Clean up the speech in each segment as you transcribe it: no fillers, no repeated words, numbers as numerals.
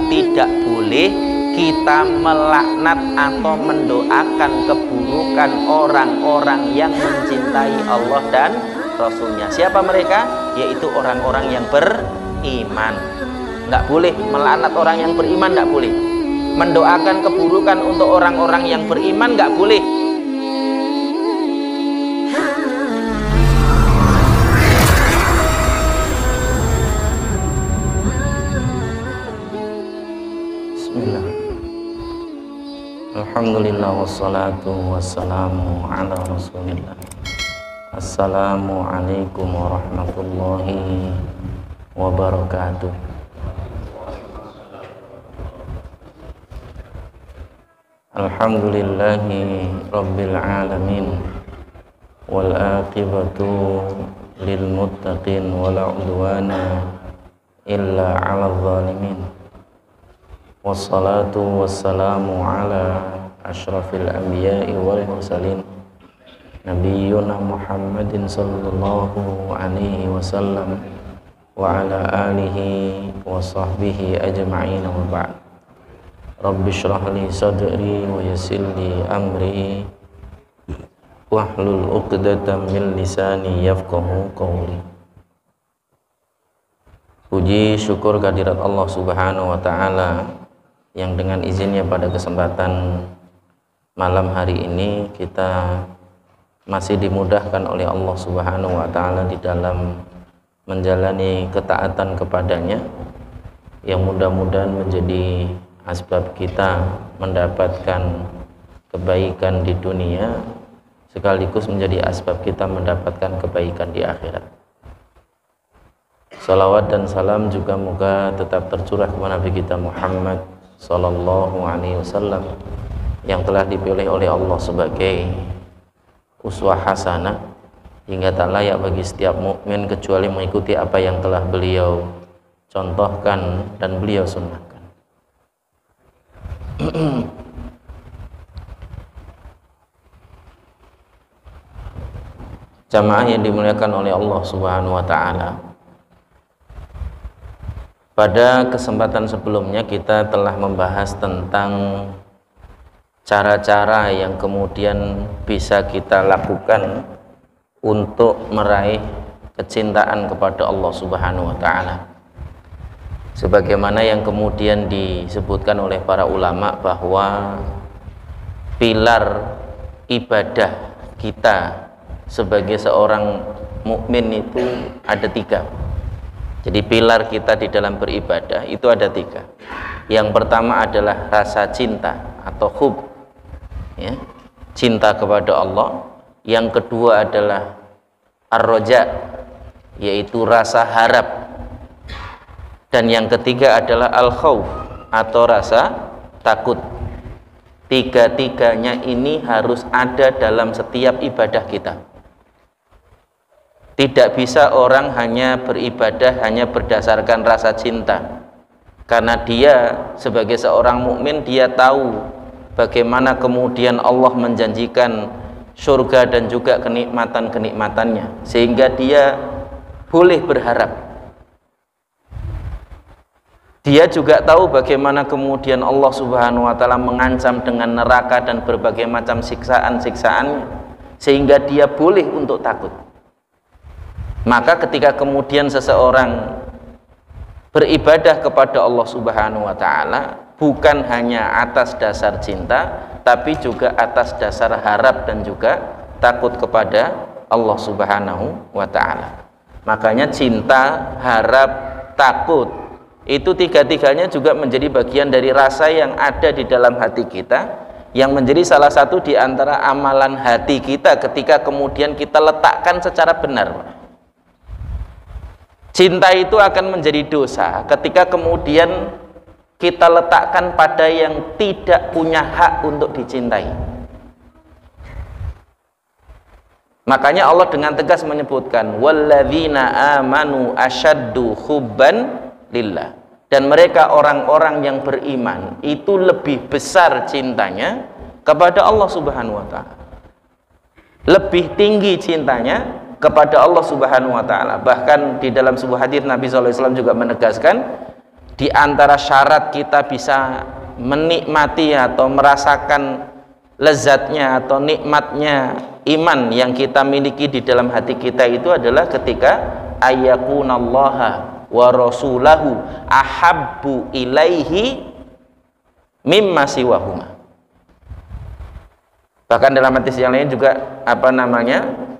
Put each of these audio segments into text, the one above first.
tidak boleh kita melaknat atau mendoakan keburukan orang-orang yang mencintai Allah dan Rasulnya. Siapa mereka? Yaitu orang-orang yang beriman. Nggak boleh melaknat orang yang beriman, nggak boleh. Mendoakan keburukan untuk orang-orang yang beriman, nggak boleh. Bismillah. Alhamdulillah wassalatu wassalamu ala rasulillah. Assalamualaikum warahmatullahi wabarakatuh. Alhamdulillahi rabbil alamin, wal aqibatu lil muttaqin, wala udwana illa 'alal zalimin. Wassalatu wassalamu ala asyrafil anbiya'i wal mursalin, Nabiyyuna Muhammadin sallallahu alaihi wasallam wa ala alihi wa sahbihi ajma'in, wa ba'd. Rabbi shrah li sadri wa yassir li amri wahlul 'uqdatam min lisani yafqahu qawli. Puji syukur kehadirat Allah Subhanahu wa taala yang dengan izinnya pada kesempatan malam hari ini kita masih dimudahkan oleh Allah Subhanahu wa taala di dalam menjalani ketaatan kepadanya, yang mudah-mudahan menjadi asbab kita mendapatkan kebaikan di dunia sekaligus menjadi asbab kita mendapatkan kebaikan di akhirat. Salawat dan salam juga moga tetap tercurah kepada Nabi kita Muhammad sallallahu alaihi wasallam yang telah dipilih oleh Allah sebagai uswah hasanah, hingga tak layak bagi setiap mukmin kecuali mengikuti apa yang telah beliau contohkan dan beliau sunnahkan. Jamaah yang dimuliakan oleh Allah Subhanahu wa taala, pada kesempatan sebelumnya kita telah membahas tentang cara-cara yang kemudian bisa kita lakukan untuk meraih kecintaan kepada Allah Subhanahu wa taala. Sebagaimana yang kemudian disebutkan oleh para ulama bahwa pilar ibadah kita sebagai seorang mukmin itu ada 3. Jadi pilar kita di dalam beribadah itu ada 3. Yang pertama adalah rasa cinta atau hub, ya, cinta kepada Allah. Yang kedua adalah ar-roja, yaitu rasa harap. Dan yang ketiga adalah al-khauf atau rasa takut. 3-tiganya ini harus ada dalam setiap ibadah kita. Tidak bisa orang hanya beribadah hanya berdasarkan rasa cinta, karena dia sebagai seorang mukmin dia tahu bagaimana kemudian Allah menjanjikan surga dan juga kenikmatan-kenikmatannya, sehingga dia boleh berharap. Dia juga tahu bagaimana kemudian Allah Subhanahu wa taala mengancam dengan neraka dan berbagai macam siksaan-siksaannya, sehingga dia boleh untuk takut. Maka ketika kemudian seseorang beribadah kepada Allah Subhanahu wa taala bukan hanya atas dasar cinta, tapi juga atas dasar harap dan juga takut kepada Allah Subhanahu wa taala. Makanya cinta, harap, takut itu 3-tiganya juga menjadi bagian dari rasa yang ada di dalam hati kita, yang menjadi salah satu di antara amalan hati kita ketika kemudian kita letakkan secara benar. Cinta itu akan menjadi dosa ketika kemudian kita letakkan pada yang tidak punya hak untuk dicintai. Makanya Allah dengan tegas menyebutkan walladzina amanu asyaddu hubban lillah, dan mereka orang-orang yang beriman itu lebih besar cintanya kepada Allah Subhanahu wa taala. Lebih tinggi cintanya kepada Allah Subhanahu wa taala. Bahkan di dalam sebuah hadis Nabi sallallahu alaihi wasallam juga menegaskan, di antara syarat kita bisa menikmati atau merasakan lezatnya atau nikmatnya iman yang kita miliki di dalam hati kita itu adalah ketika ayyakunallaha wa rasulahu ahabbu ilaihi mimma siwahuma. Bahkan dalam hadis yang lain juga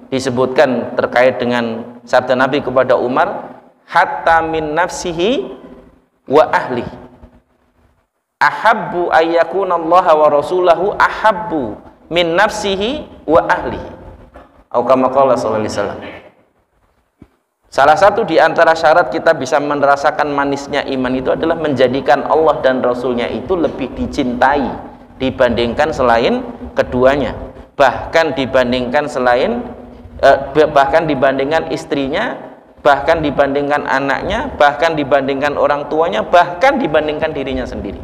disebutkan terkait dengan sabda Nabi kepada Umar, hatta min nafsihi wa ahli ahabbu ayyakunallaha wa rasulahu ahabbu min nafsihi wa ahli, atau kama qala sallallahu alaihi wasallam. Salah satu di antara syarat kita bisa merasakan manisnya iman itu adalah menjadikan Allah dan Rasulnya itu lebih dicintai dibandingkan selain keduanya, bahkan dibandingkan istrinya, bahkan dibandingkan anaknya, bahkan dibandingkan orang tuanya, bahkan dibandingkan dirinya sendiri.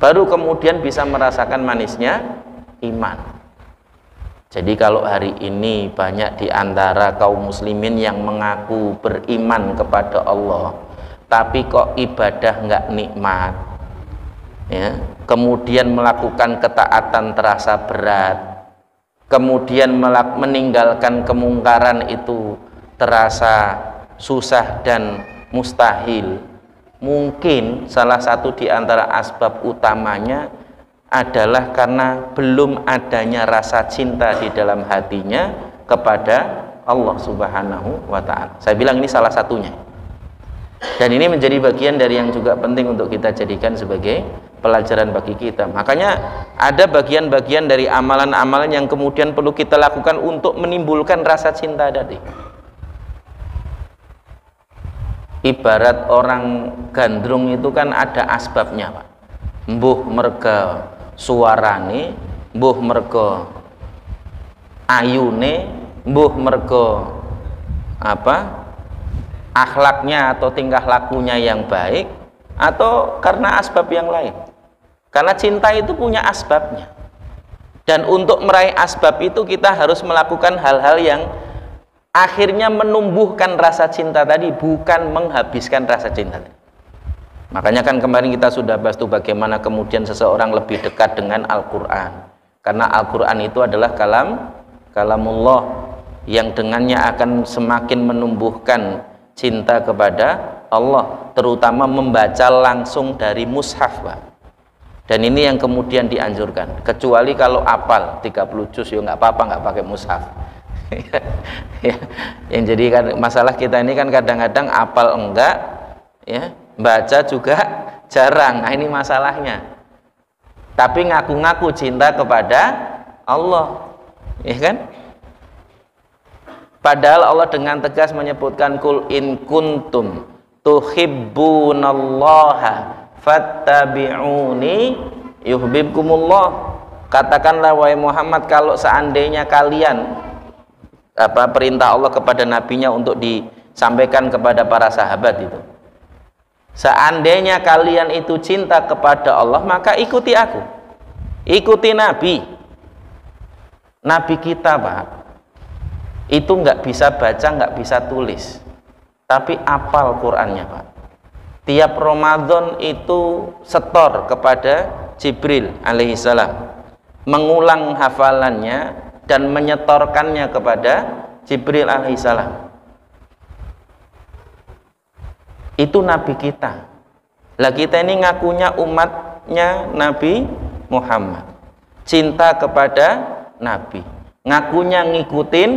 Baru kemudian bisa merasakan manisnya iman. Jadi kalau hari ini banyak di antara kaum muslimin yang mengaku beriman kepada Allah, tapi kok ibadah nggak nikmat, ya, kemudian melakukan ketaatan terasa berat, kemudian meninggalkan kemungkaran itu terasa susah dan mustahil. Mungkin salah satu di antara asbab utamanya adalah karena belum adanya rasa cinta di dalam hatinya kepada Allah Subhanahu wa ta'ala. Saya bilang ini salah satunya, dan ini menjadi bagian dari yang juga penting untuk kita jadikan sebagai pelajaran bagi kita. Makanya ada bagian-bagian dari amalan-amalan yang kemudian perlu kita lakukan untuk menimbulkan rasa cinta tadi. Ibarat orang gandrung itu kan ada asbabnya, Pak. Mbuh merga suarane, mbuh merga ayune, mbuh merga akhlaknya atau tingkah lakunya yang baik, atau karena asbab yang lain. Karena cinta itu punya asbabnya, dan untuk meraih asbab itu kita harus melakukan hal-hal yang akhirnya menumbuhkan rasa cinta tadi, bukan menghabiskan rasa cinta tadi. Makanya kan kemarin kita sudah bahas tuh bagaimana kemudian seseorang lebih dekat dengan Al-Quran, karena Al-Quran itu adalah kalamullah yang dengannya akan semakin menumbuhkan cinta kepada Allah, terutama membaca langsung dari mushaf, Pak. Dan ini yang kemudian dianjurkan, kecuali kalau apal 30 juz ya nggak apa-apa, nggak pakai mushaf. Yang jadi kan masalah kita ini kan kadang-kadang apal enggak, ya, baca juga jarang. Nah, ini masalahnya. Tapi ngaku-ngaku cinta kepada Allah, ya kan? Padahal Allah dengan tegas menyebutkan kul in kuntum tuhibbunallaha fattabi'uni yuhibbukumullah. Katakanlah wahai Muhammad, kalau seandainya kalian perintah Allah kepada nabinya untuk disampaikan kepada para sahabat itu, seandainya kalian itu cinta kepada Allah, maka ikuti aku, ikuti Nabi kita, Pak. Itu nggak bisa baca, nggak bisa tulis, tapi apal Qurannya, Pak. Tiap Ramadan itu setor kepada Jibril alaihissalam, mengulang hafalannya dan menyetorkannya kepada Jibril alaihissalam. Itu Nabi kita. Lah kita ini ngakunya umatnya Nabi Muhammad, cinta kepada Nabi, ngakunya ngikutin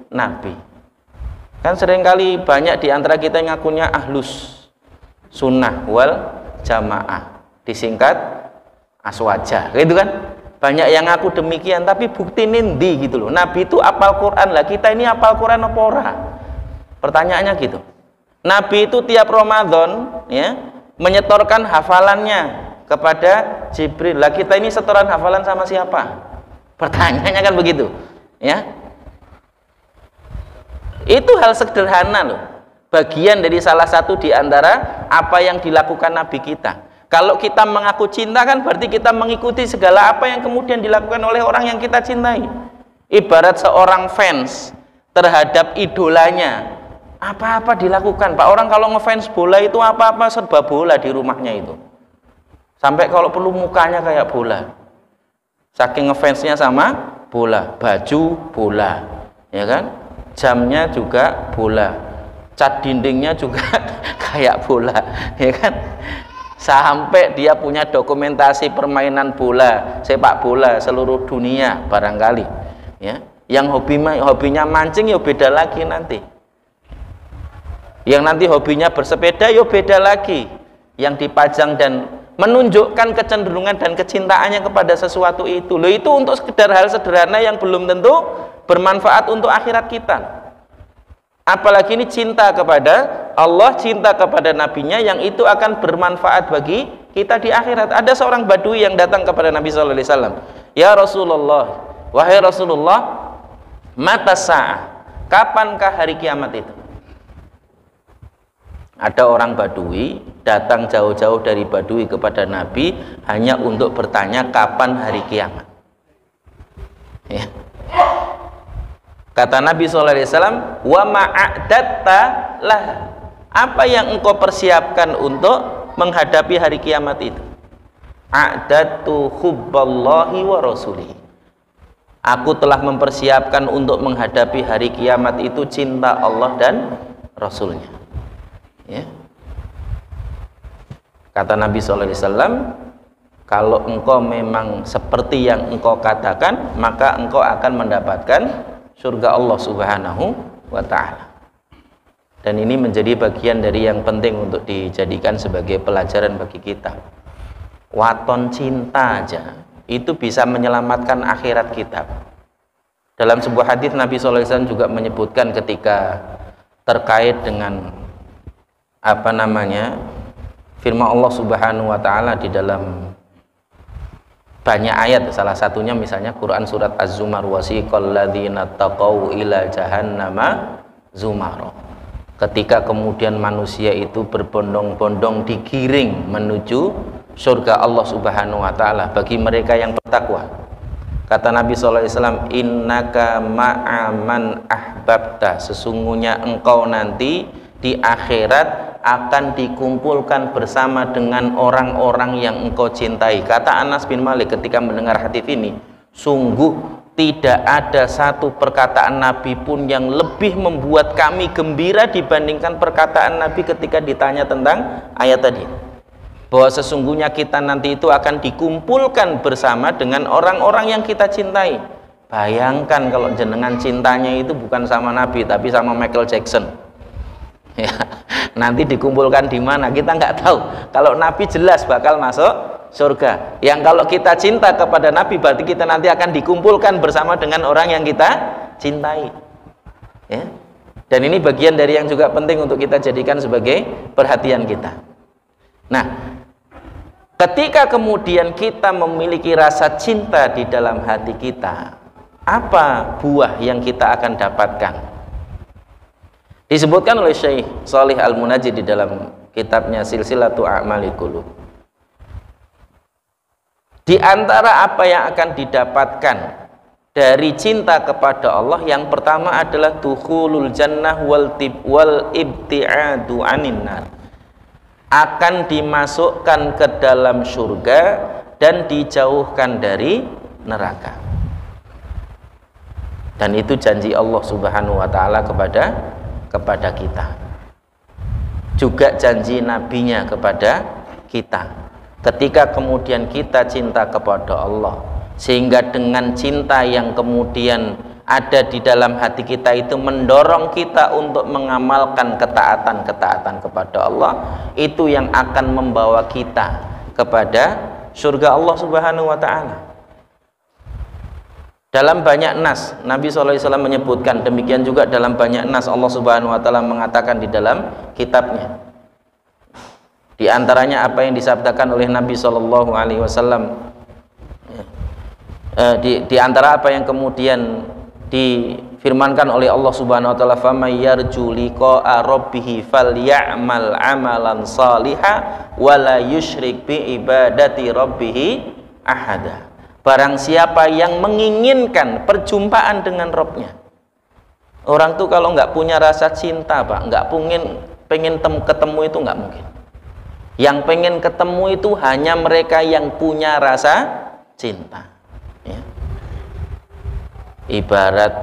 Nabi. Kan seringkali banyak di antara kita yang ngakunya ahlus sunnah wal jamaah, disingkat aswaja, gitu kan? Banyak yang ngaku demikian, tapi bukti nindi gitu loh. Nabi itu apal Quran, lah kita ini apal Quran apa ora? Pertanyaannya gitu. Nabi itu tiap Ramadan, ya, menyetorkan hafalannya kepada Jibril. Lah kita ini setoran hafalan sama siapa? Pertanyaannya kan begitu, ya. Itu hal sederhana loh, bagian dari salah satu di antara apa yang dilakukan Nabi kita. Kalau kita mengaku cinta kan berarti kita mengikuti segala apa yang kemudian dilakukan oleh orang yang kita cintai. Ibarat seorang fans terhadap idolanya, Apa-apa dilakukan, Pak. Orang kalau ngefans bola itu apa-apa serba bola di rumahnya itu. Sampai kalau perlu mukanya kayak bola. Saking ngefansnya sama bola, baju bola, ya kan? Jamnya juga bola. Cat dindingnya juga kayak bola, ya kan? Sampai dia punya dokumentasi permainan bola, sepak bola seluruh dunia barangkali, ya. Yang hobinya mancing ya beda lagi nanti. Yang nanti hobinya bersepeda ya beda lagi. Yang dipajang dan menunjukkan kecenderungan dan kecintaannya kepada sesuatu itu. Loh, itu untuk sekedar hal sederhana yang belum tentu bermanfaat untuk akhirat kita. Apalagi ini cinta kepada Allah, cinta kepada nabinya yang itu akan bermanfaat bagi kita di akhirat. Ada seorang badui yang datang kepada Nabi sallallahu alaihi wasallam. Ya Rasulullah, wahai Rasulullah, mata sa'ah, kapankah hari kiamat itu? Ada orang badui datang jauh-jauh dari badui kepada Nabi hanya untuk bertanya kapan hari kiamat, ya. Kata Nabi SAW, wa ma'adatta lah, apa yang engkau persiapkan untuk menghadapi hari kiamat itu? A'datu hubballahi wa rasulihi, aku telah mempersiapkan untuk menghadapi hari kiamat itu cinta Allah dan Rasulnya, ya. Kata Nabi SAW, kalau engkau memang seperti yang engkau katakan, maka engkau akan mendapatkan surga Allah Subhanahu wa ta'ala. Dan ini menjadi bagian dari yang penting untuk dijadikan sebagai pelajaran bagi kita. Waton cinta aja itu bisa menyelamatkan akhirat kita. Dalam sebuah hadis Nabi SAW juga menyebutkan ketika terkait dengan firman Allah Subhanahu wa ta'ala di dalam banyak ayat, salah satunya misalnya Quran surat Az-Zumar, wasiqal ladzina taqau ila jahannama zumara. Ketika kemudian manusia itu berbondong-bondong digiring menuju surga Allah Subhanahu wa ta'ala bagi mereka yang bertakwa. Kata Nabi SAW, innaka ma'aman ahbabta, sesungguhnya engkau nanti di akhirat akan dikumpulkan bersama dengan orang-orang yang engkau cintai. Kata Anas bin Malik ketika mendengar hadis ini, sungguh tidak ada satu perkataan Nabi pun yang lebih membuat kami gembira dibandingkan perkataan Nabi ketika ditanya tentang ayat tadi, bahwa sesungguhnya kita nanti itu akan dikumpulkan bersama dengan orang-orang yang kita cintai. Bayangkan kalau jenengan cintanya itu bukan sama Nabi tapi sama Michael Jackson, ya, nanti dikumpulkan di mana kita nggak tahu. Kalau Nabi jelas bakal masuk surga. Yang kalau kita cinta kepada Nabi berarti kita nanti akan dikumpulkan bersama dengan orang yang kita cintai, ya. Dan ini bagian dari yang juga penting untuk kita jadikan sebagai perhatian kita. Nah, ketika kemudian kita memiliki rasa cinta di dalam hati kita, apa buah yang kita akan dapatkan? Disebutkan oleh Syekh Shalih Al-Munajjid di dalam kitabnya Silsilatu A'malil Qulub. Di antara apa yang akan didapatkan dari cinta kepada Allah, yang pertama adalah dukhulul jannah wal ibti'adu anin nar. Akan dimasukkan ke dalam surga dan dijauhkan dari neraka. Dan itu janji Allah Subhanahu wa ta'ala kepada kita, juga janji nabinya kepada kita. Ketika kemudian kita cinta kepada Allah, sehingga dengan cinta yang kemudian ada di dalam hati kita itu mendorong kita untuk mengamalkan ketaatan-ketaatan kepada Allah, itu yang akan membawa kita kepada surga Allah Subhanahu wa ta'ala. Dalam banyak nas Nabi SAW menyebutkan, demikian juga dalam banyak nas Allah Subhanahu wa ta'ala mengatakan di dalam kitabnya. Di antaranya apa yang disabdakan oleh Nabi SAW, di antara apa yang kemudian difirmankan oleh Allah Subhanahu wa ta'ala, faman yarju liqa'a rabbih falyamal amalan shalihan wa la yusyrik bi ibadati rabbih ahada. Barang siapa yang menginginkan perjumpaan dengan Rabbnya, Orang tuh kalau nggak punya rasa cinta, Pak, nggak pengen ketemu itu nggak mungkin. Yang pengen ketemu itu hanya mereka yang punya rasa cinta. Ya. Ibarat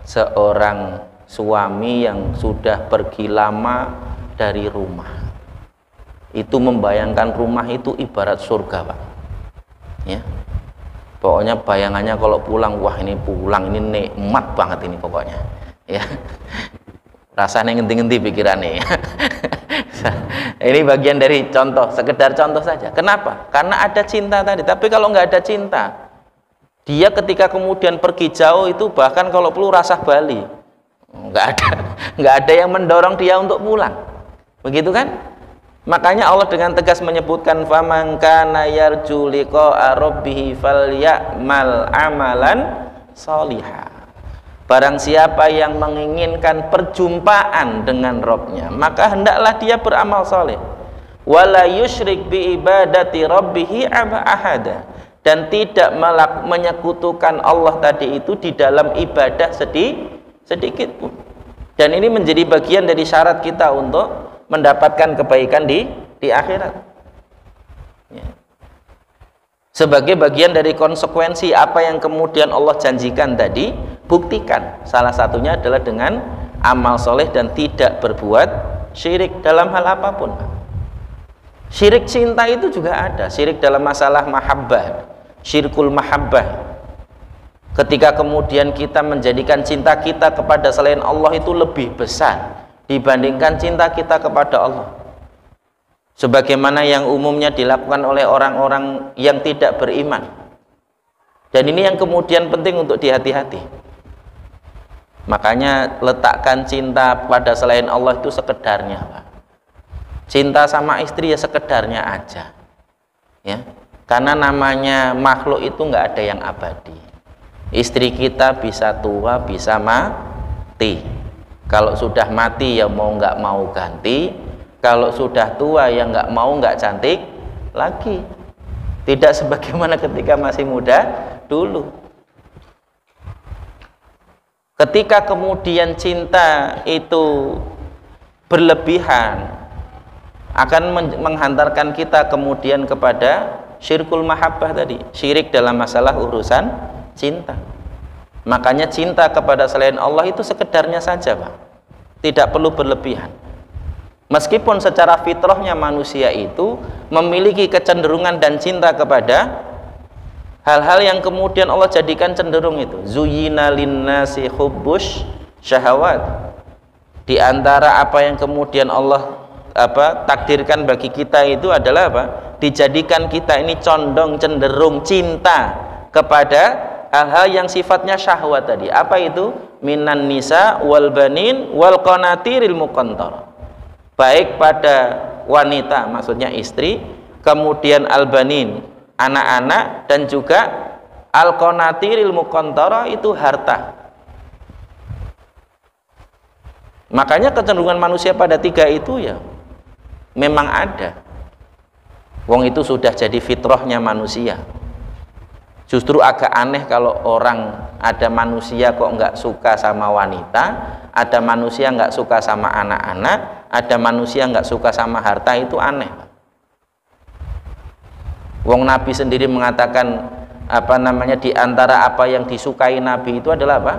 seorang suami yang sudah pergi lama dari rumah, itu membayangkan rumah itu ibarat surga, Pak. Ya. Pokoknya bayangannya kalau pulang, wah ini pulang ini nikmat banget ini pokoknya. Ya. Rasanya ngenti-ngenti pikirannya. Ini bagian dari contoh, sekedar contoh saja. Kenapa? Karena ada cinta tadi. Tapi kalau nggak ada cinta, dia ketika kemudian pergi jauh itu bahkan kalau perlu rasah bali, nggak ada yang mendorong dia untuk pulang. Begitu kan? Makanya Allah dengan tegas menyebutkan faman kana yarju liqa'a rabbih falyamal amalan sholihan. Barang siapa yang menginginkan perjumpaan dengan Rabb-nya, maka hendaklah dia beramal soleh. Wala yusyrik bi ibadati rabbih ahada, dan tidak menyekutukan Allah tadi itu di dalam ibadah sedikit pun. Dan ini menjadi bagian dari syarat kita untuk mendapatkan kebaikan di akhirat. Ya. Sebagai bagian dari konsekuensi apa yang kemudian Allah janjikan tadi, buktikan. Salah satunya adalah dengan amal soleh dan tidak berbuat syirik dalam hal apapun. Syirik cinta itu juga ada. Syirik dalam masalah mahabbah, syirkul mahabbah. Ketika kemudian kita menjadikan cinta kita kepada selain Allah itu lebih besar dibandingkan cinta kita kepada Allah, sebagaimana yang umumnya dilakukan oleh orang-orang yang tidak beriman. Dan ini yang kemudian penting untuk dihati-hati. Makanya letakkan cinta pada selain Allah itu sekedarnya, Pak. Cinta sama istri ya sekedarnya aja, ya. Karena namanya makhluk itu nggak ada yang abadi. Istri kita bisa tua, bisa mati. Kalau sudah mati ya mau nggak mau ganti. Kalau sudah tua ya nggak cantik lagi. Tidak sebagaimana ketika masih muda dulu. Ketika kemudian cinta itu berlebihan, akan menghantarkan kita kemudian kepada syirkul mahabbah tadi, syirik dalam masalah urusan cinta. Makanya cinta kepada selain Allah itu sekedarnya saja, Pak. Tidak perlu berlebihan. Meskipun secara fitrahnya manusia itu memiliki kecenderungan dan cinta kepada hal-hal yang kemudian Allah jadikan cenderung itu. Zuyyina linnasi hubbus syahawat. Di antara apa yang kemudian Allah takdirkan bagi kita itu adalah apa? Dijadikan kita ini condong cenderung cinta kepada hal-hal yang sifatnya syahwat tadi. Apa itu? Minan nisa wal banin wal qanatiril muqantarah. Baik pada wanita, maksudnya istri, kemudian al-banin, anak-anak, dan juga al-qanatiril muqantarah itu harta. Makanya kecenderungan manusia pada tiga itu ya memang ada. Wong itu sudah jadi fitrahnya manusia. Justru agak aneh kalau ada manusia kok nggak suka sama wanita, ada manusia nggak suka sama anak-anak, ada manusia nggak suka sama harta, itu aneh. Wong Nabi sendiri mengatakan di antara apa yang disukai Nabi itu adalah apa?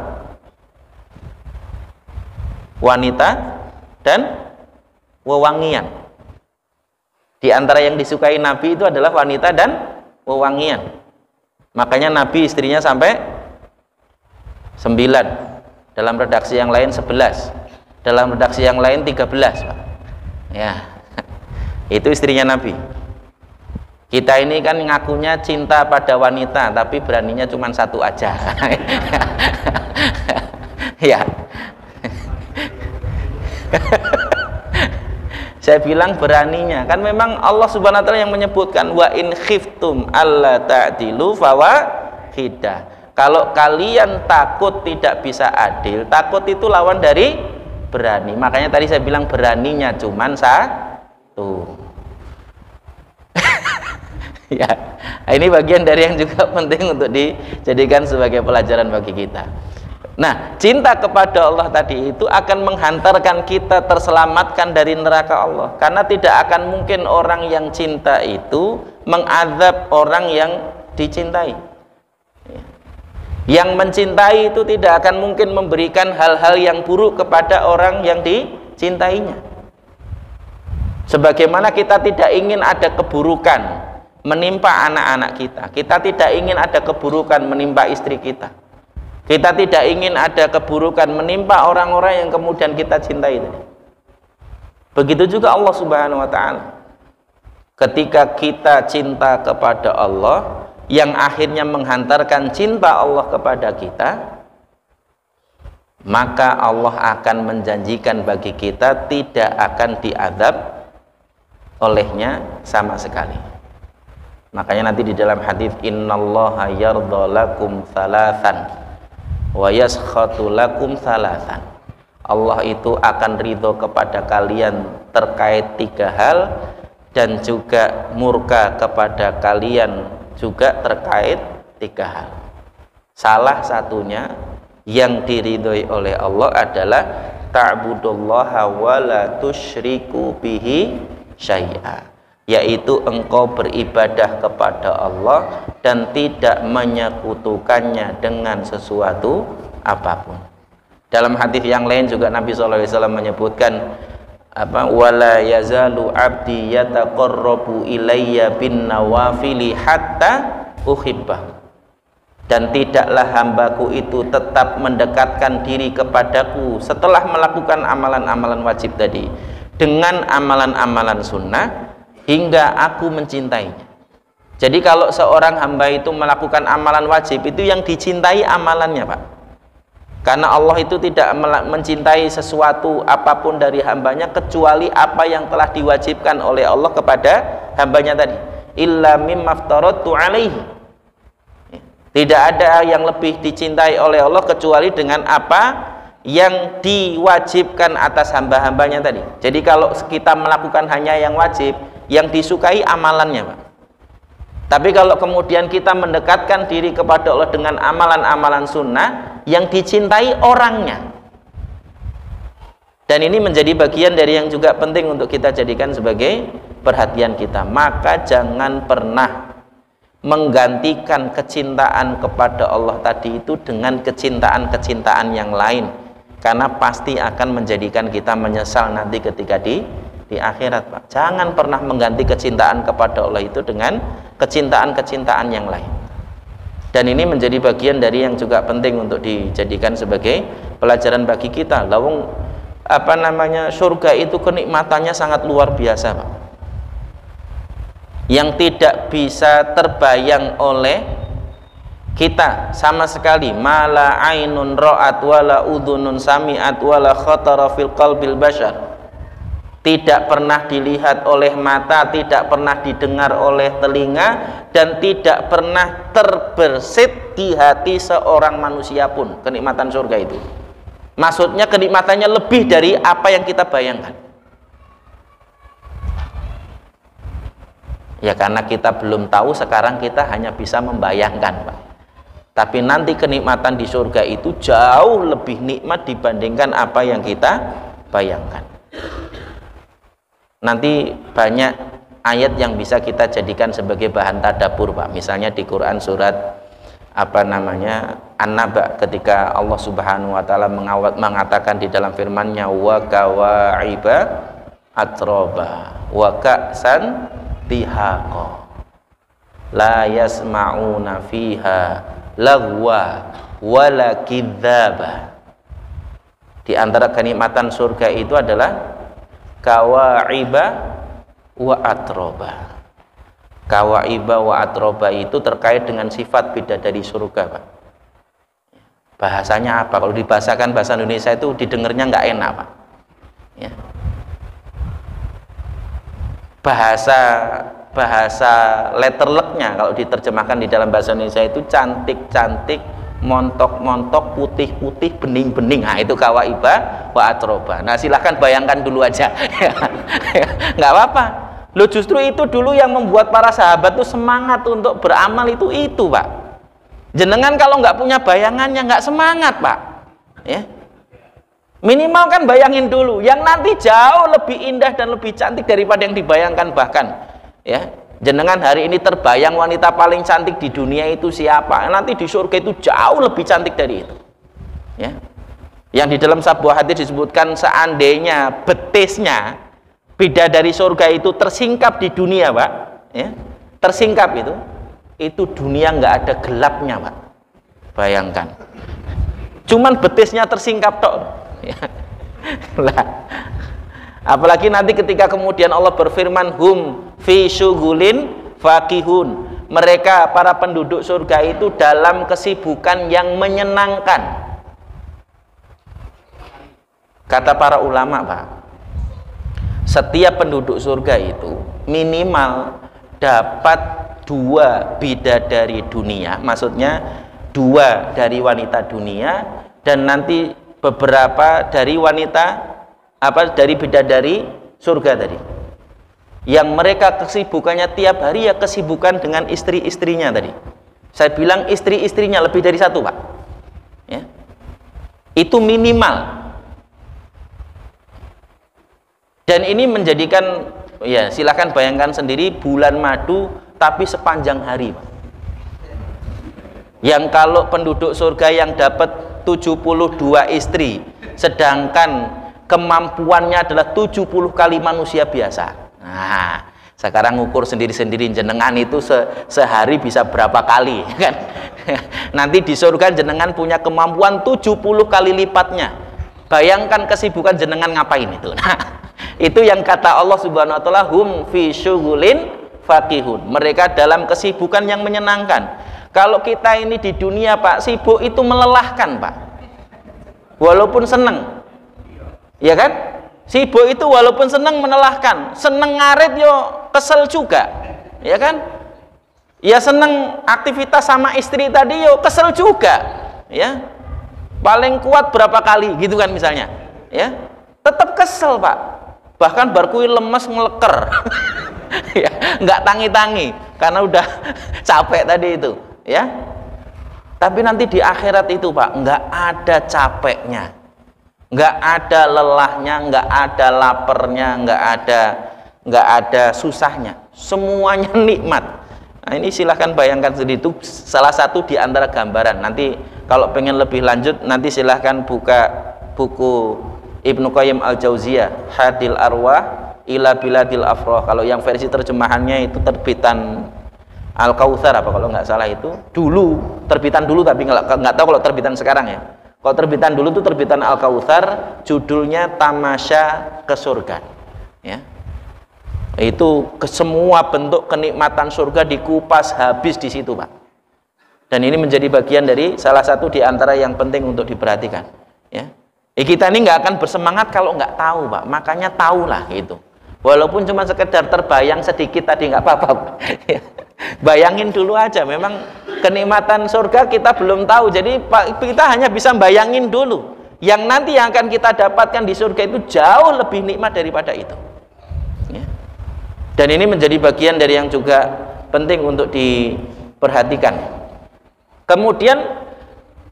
Wanita dan wewangian. Di antara yang disukai Nabi itu adalah wanita dan wewangian. Makanya Nabi istrinya sampai 9, dalam redaksi yang lain 11, dalam redaksi yang lain 13, Pak. Ya, itu istrinya Nabi. Kita ini kan ngakunya cinta pada wanita, tapi beraninya cuma satu aja. Ya. Saya bilang beraninya, kan memang Allah Subhanahu wa taala yang menyebutkan wa in khiftum alla ta'dilu fawahidah. Kalau kalian takut tidak bisa adil, takut itu lawan dari berani. Makanya tadi saya bilang beraninya cuman satu. Ya, ini bagian dari yang juga penting untuk dijadikan sebagai pelajaran bagi kita. Nah, cinta kepada Allah tadi itu akan menghantarkan kita terselamatkan dari neraka Allah, karena tidak akan mungkin orang yang cinta itu mengazab orang yang dicintai. Yang mencintai itu tidak akan mungkin memberikan hal-hal yang buruk kepada orang yang dicintainya. Sebagaimana kita tidak ingin ada keburukan menimpa anak-anak kita, kita tidak ingin ada keburukan menimpa istri kita, kita tidak ingin ada keburukan menimpa orang-orang yang kemudian kita cintai. Begitu juga Allah Subhanahu wa ta'ala. Ketika kita cinta kepada Allah, yang akhirnya menghantarkan cinta Allah kepada kita, maka Allah akan menjanjikan bagi kita tidak akan diazab olehnya sama sekali. Makanya nanti di dalam hadis, innallaha yardha lakum thalathan wa yaskhatu lakum thalathan. Allah itu akan ridho kepada kalian terkait 3 hal, dan juga murka kepada kalian juga terkait 3 hal. Salah satunya yang diridhoi oleh Allah adalah ta'budullaha wa la tusyriku bihi syai'a, yaitu engkau beribadah kepada Allah dan tidak menyekutukannya dengan sesuatu apapun. Dalam hadis yang lain juga Nabi SAW menyebutkan wala yazalu abdi yataqarrabu ilayya bin nawafili hatta uhibbahu, dan tidaklah hambaku itu tetap mendekatkan diri kepadaku setelah melakukan amalan-amalan wajib tadi dengan amalan-amalan sunnah hingga aku mencintainya. Jadi kalau seorang hamba itu melakukan amalan wajib, itu yang dicintai amalannya, Pak. Karena Allah itu tidak mencintai sesuatu apapun dari hambanya kecuali apa yang telah diwajibkan oleh Allah kepada hambanya tadi. Illa mimma aftaratu alaihi. Tidak ada yang lebih dicintai oleh Allah kecuali dengan apa yang diwajibkan atas hamba-hambanya tadi. Jadi kalau kita melakukan hanya yang wajib, yang disukai amalannya, Pak. Tapi kalau kemudian kita mendekatkan diri kepada Allah dengan amalan-amalan sunnah, yang dicintai orangnya. Dan ini menjadi bagian dari yang juga penting untuk kita jadikan sebagai perhatian kita. Maka jangan pernah menggantikan kecintaan kepada Allah tadi itu dengan kecintaan-kecintaan yang lain, karena pasti akan menjadikan kita menyesal nanti ketika di akhirat, Pak. Jangan pernah mengganti kecintaan kepada Allah itu dengan kecintaan-kecintaan yang lain. Dan ini menjadi bagian dari yang juga penting untuk dijadikan sebagai pelajaran bagi kita. Lawung surga itu kenikmatannya sangat luar biasa, Pak. Yang tidak bisa terbayang oleh kita sama sekali. Mala ainun ra'at wala udhunun sami'at wala khatara fil qalbil bashar. Tidak pernah dilihat oleh mata, tidak pernah didengar oleh telinga, dan tidak pernah terbersit di hati seorang manusia pun kenikmatan surga itu. Maksudnya kenikmatannya lebih dari apa yang kita bayangkan. Ya karena kita belum tahu, sekarang kita hanya bisa membayangkan, Pak. Tapi nanti kenikmatan di surga itu jauh lebih nikmat dibandingkan apa yang kita bayangkan. Nanti banyak ayat yang bisa kita jadikan sebagai bahan tadabbur, Pak. Misalnya di Quran surat An-Naba, ketika Allah Subhanahu wa taala mengatakan di dalam firman-Nya wa kawaiba atroba wa ka'san tihaqa la yasma'una fiha lagwa wala kidzaba. Di antara kenikmatan surga itu adalah kawaiba wa atroba. Kawaiba wa atroba itu terkait dengan sifat bidadari surga, Pak. Bahasanya apa? Kalau dibahasakan bahasa Indonesia itu didengarnya nggak enak, Pak. Ya. Bahasa letterleknya kalau diterjemahkan di dalam bahasa Indonesia itu cantik-cantik, montok-montok, putih-putih, bening-bening. Nah itu kawaiba wa atroba. Nah silahkan bayangkan dulu aja. Nggak apa-apa. Loh justru itu dulu yang membuat para sahabat tuh semangat untuk beramal itu Pak. Jenengan kalau nggak punya bayangannya nggak semangat, Pak. Ya. Minimal kan bayangin dulu, yang nanti jauh lebih indah dan lebih cantik daripada yang dibayangkan bahkan. Ya, jenengan hari ini terbayang wanita paling cantik di dunia itu siapa? Nanti di surga itu jauh lebih cantik dari itu. Ya. Yang di dalam sebuah hadis disebutkan seandainya betisnya bidadari surga itu tersingkap di dunia, Pak. Ya. Tersingkap itu dunia nggak ada gelapnya, Pak. Bayangkan. Cuman betisnya tersingkap tok. Ya. Lah, apalagi nanti ketika kemudian Allah berfirman hum fi syughulin fakihun, mereka para penduduk surga itu dalam kesibukan yang menyenangkan. Kata para ulama, Pak, setiap penduduk surga itu minimal dapat 2 bidadari dunia, maksudnya 2 dari wanita dunia dan nanti beberapa dari dari bidadari surga tadi, yang mereka kesibukannya tiap hari ya kesibukan dengan istri-istrinya tadi. Saya bilang istri-istrinya lebih dari 1, Pak. Ya. Itu minimal. Dan ini menjadikan, ya silahkan bayangkan sendiri, bulan madu tapi sepanjang hari, Pak. Yang kalau penduduk surga yang dapat 72 istri, sedangkan kemampuannya adalah 70 kali manusia biasa. Nah, sekarang ukur sendiri-sendiri, jenengan itu sehari bisa berapa kali, kan? Nanti di surga jenengan punya kemampuan 70 kali lipatnya. Bayangkan kesibukan jenengan ngapain itu. Nah, itu yang kata Allah Subhanahu wa taala hum fi syughulin fakihun. Mereka dalam kesibukan yang menyenangkan. Kalau kita ini di dunia, Pak, sibuk itu melelahkan, Pak. Walaupun seneng, ya kan? Sibuk itu walaupun seneng melelahkan. Seneng ngarit yo kesel juga, ya kan? Ya seneng aktivitas sama istri tadi yo kesel juga, ya. Paling kuat berapa kali, gitu kan misalnya, ya? Tetap kesel, Pak. Bahkan barkui lemes ngeleker, ya, nggak tangi-tangi karena udah capek tadi itu. Ya, tapi nanti di akhirat itu, Pak, nggak ada capeknya, nggak ada lelahnya, nggak ada laparnya, nggak ada susahnya, semuanya nikmat. Nah, ini silahkan bayangkan sendiri, itu salah satu di antara gambaran. Nanti kalau pengen lebih lanjut, nanti silahkan buka buku Ibnu Qayyim Al-Jauziyah, Hadil Arwah ila Biladil Afrah. Kalau yang versi terjemahannya itu terbitan Al-Kautsar apa kalau nggak salah, itu dulu terbitan dulu, tapi nggak tahu kalau terbitan sekarang ya. Kalau terbitan dulu itu terbitan Al-Kautsar, judulnya Tamasya ke Surga, ya. Itu semua bentuk kenikmatan surga dikupas habis di situ, Pak. Dan ini menjadi bagian dari salah satu di antara yang penting untuk diperhatikan, ya. Kita ini nggak akan bersemangat kalau nggak tahu, Pak. Makanya tahulah gitu. Walaupun cuma sekedar terbayang sedikit tadi nggak apa-apa. Bayangin dulu aja, memang kenikmatan surga kita belum tahu, jadi kita hanya bisa bayangin dulu. Yang nanti yang akan kita dapatkan di surga itu jauh lebih nikmat daripada itu, ya. Dan ini menjadi bagian dari yang juga penting untuk diperhatikan. Kemudian